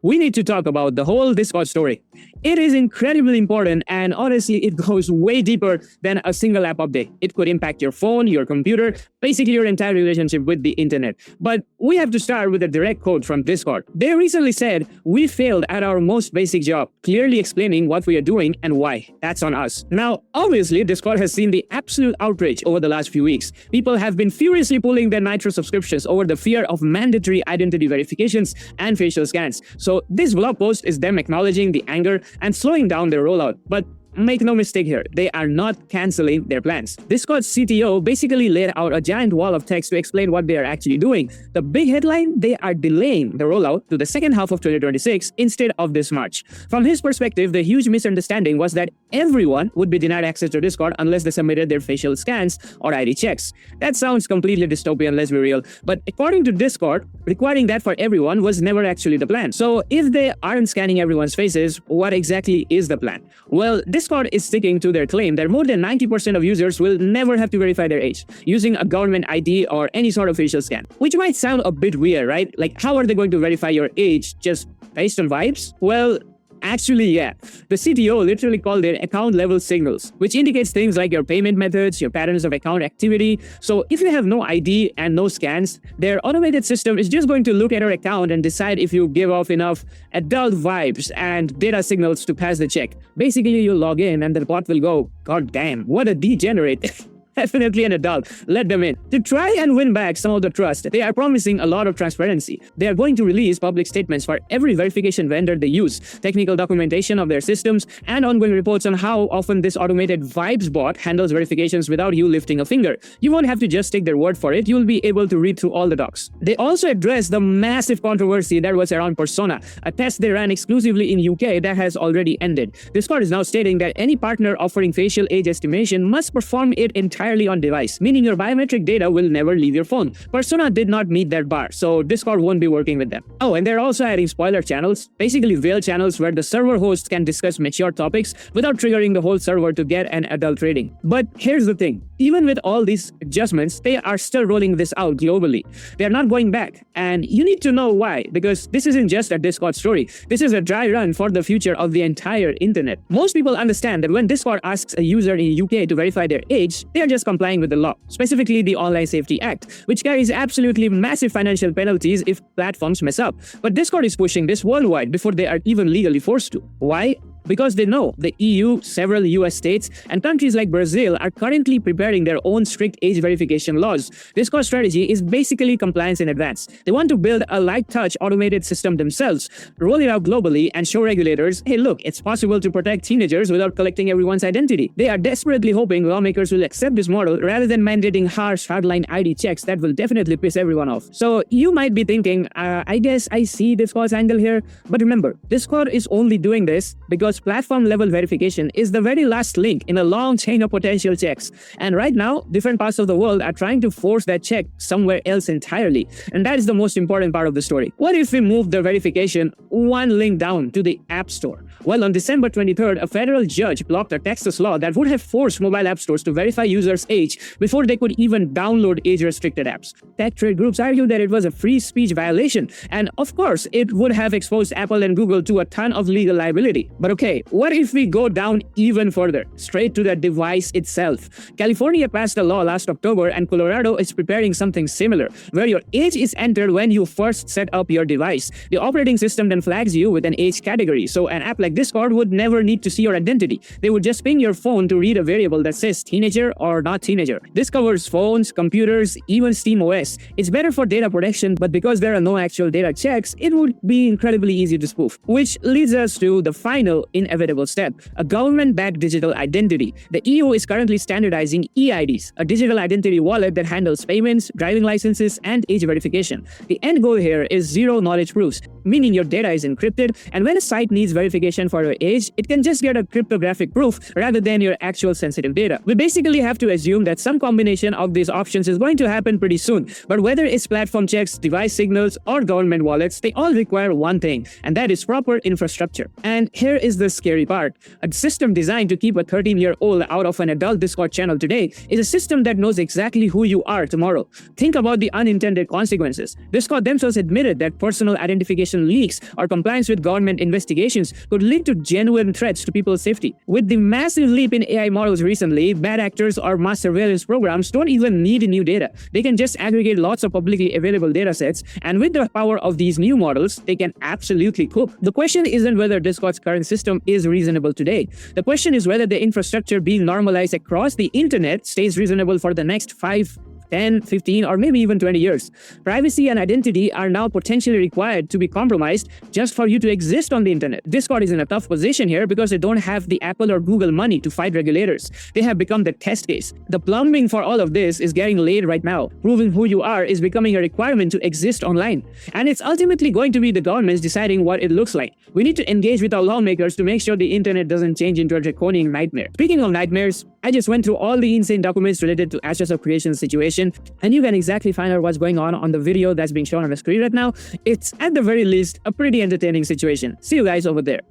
we need to talk about the whole Discord story. It is incredibly important, and honestly, it goes way deeper than a single app update. It could impact your phone, your computer, basically your entire relationship with the internet. But we have to start with a direct quote from Discord. They recently said, "We failed at our most basic job," clearly explaining what we are doing and why. That's on us. Now, obviously, Discord has seen the absolute outrage over the last few weeks. People have been furiously pulling their Nitro subscriptions over the fear of mandatory identity verifications and facial scans. So this blog post is them acknowledging the anger and slowing down their rollout. But make no mistake here, they are not canceling their plans. Discord's CTO basically laid out a giant wall of text to explain what they are actually doing. The big headline, they are delaying the rollout to the second half of 2026 instead of this March. From his perspective, the huge misunderstanding was that everyone would be denied access to Discord unless they submitted their facial scans or ID checks. That sounds completely dystopian, let's be real. But according to Discord, requiring that for everyone was never actually the plan. So if they aren't scanning everyone's faces, what exactly is the plan? Well, Discord is sticking to their claim that more than 90% of users will never have to verify their age using a government ID or any sort of facial scan. Which might sound a bit weird, right? Like, how are they going to verify your age just based on vibes? Well, actually, yeah. The CTO literally called their account level signals, which indicates things like your payment methods, your patterns of account activity. So if you have no ID and no scans, their automated system is just going to look at your account and decide if you give off enough adult vibes and data signals to pass the check. Basically, you log in and the bot will go, "God damn, what a degenerate." Definitely an adult. Let them in. To try and win back some of the trust, they are promising a lot of transparency. They are going to release public statements for every verification vendor they use, technical documentation of their systems, and ongoing reports on how often this automated Vibes bot handles verifications without you lifting a finger. You won't have to just take their word for it, you will be able to read through all the docs. They also address the massive controversy that was around Persona, a test they ran exclusively in UK that has already ended. Discord is now stating that any partner offering facial age estimation must perform it entirely on device, meaning your biometric data will never leave your phone. Persona did not meet that bar, so Discord won't be working with them. Oh, and they're also adding spoiler channels, basically veil channels where the server host can discuss mature topics without triggering the whole server to get an adult rating. But here's the thing, even with all these adjustments, they are still rolling this out globally. They are not going back, and you need to know why, because this isn't just a Discord story. This is a dry run for the future of the entire internet. Most people understand that when Discord asks a user in UK to verify their age, they are just complying with the law, specifically the Online Safety Act, which carries absolutely massive financial penalties if platforms mess up. But Discord is pushing this worldwide before they are even legally forced to. Why? Because they know the EU, several US states, and countries like Brazil are currently preparing their own strict age verification laws. Discord's strategy is basically compliance in advance. They want to build a light-touch automated system themselves, roll it out globally, and show regulators, hey look, it's possible to protect teenagers without collecting everyone's identity. They are desperately hoping lawmakers will accept this model rather than mandating harsh, hardline ID checks that will definitely piss everyone off. So you might be thinking, I guess I see Discord's angle here, but remember, Discord is only doing this because platform-level verification is the very last link in a long chain of potential checks. And right now, different parts of the world are trying to force that check somewhere else entirely. And that is the most important part of the story. What if we move the verification one link down to the App Store? Well, on December 23rd, a federal judge blocked a Texas law that would have forced mobile app stores to verify users' age before they could even download age-restricted apps. Tech trade groups argued that it was a free speech violation, and of course, it would have exposed Apple and Google to a ton of legal liability. But okay, what if we go down even further, straight to the device itself? California passed a law last October, and Colorado is preparing something similar, where your age is entered when you first set up your device. The operating system then flags you with an age category, so an app like Discord would never need to see your identity. They would just ping your phone to read a variable that says teenager or not teenager. This covers phones, computers, even SteamOS. It's better for data protection, but because there are no actual data checks, it would be incredibly easy to spoof. Which leads us to the final inevitable step, a government-backed digital identity. The EU is currently standardizing eIDs, a digital identity wallet that handles payments, driving licenses, and age verification. The end goal here is zero knowledge proofs, meaning your data is encrypted, and when a site needs verification question for your age, it can just get a cryptographic proof rather than your actual sensitive data. We basically have to assume that some combination of these options is going to happen pretty soon, but whether it's platform checks, device signals, or government wallets, they all require one thing, and that is proper infrastructure. And here is the scary part. A system designed to keep a 13-year-old out of an adult Discord channel today is a system that knows exactly who you are tomorrow. Think about the unintended consequences. Discord themselves admitted that personal identification leaks or compliance with government investigations could lead to genuine threats to people's safety. With the massive leap in AI models recently, bad actors or mass surveillance programs don't even need new data. They can just aggregate lots of publicly available datasets, and with the power of these new models, they can absolutely cook. The question isn't whether Discord's current system is reasonable today. The question is whether the infrastructure being normalized across the internet stays reasonable for the next 5, 10, 15, or maybe even 20 years. Privacy and identity are now potentially required to be compromised just for you to exist on the internet. Discord is in a tough position here because they don't have the Apple or Google money to fight regulators. They have become the test case. The plumbing for all of this is getting laid right now. Proving who you are is becoming a requirement to exist online. And it's ultimately going to be the governments deciding what it looks like. We need to engage with our lawmakers to make sure the internet doesn't change into a draconian nightmare. Speaking of nightmares, I just went through all the insane documents related to Ashes of Creation situation, and you can exactly find out what's going on the video that's being shown on the screen right now. It's at the very least a pretty entertaining situation. See you guys over there.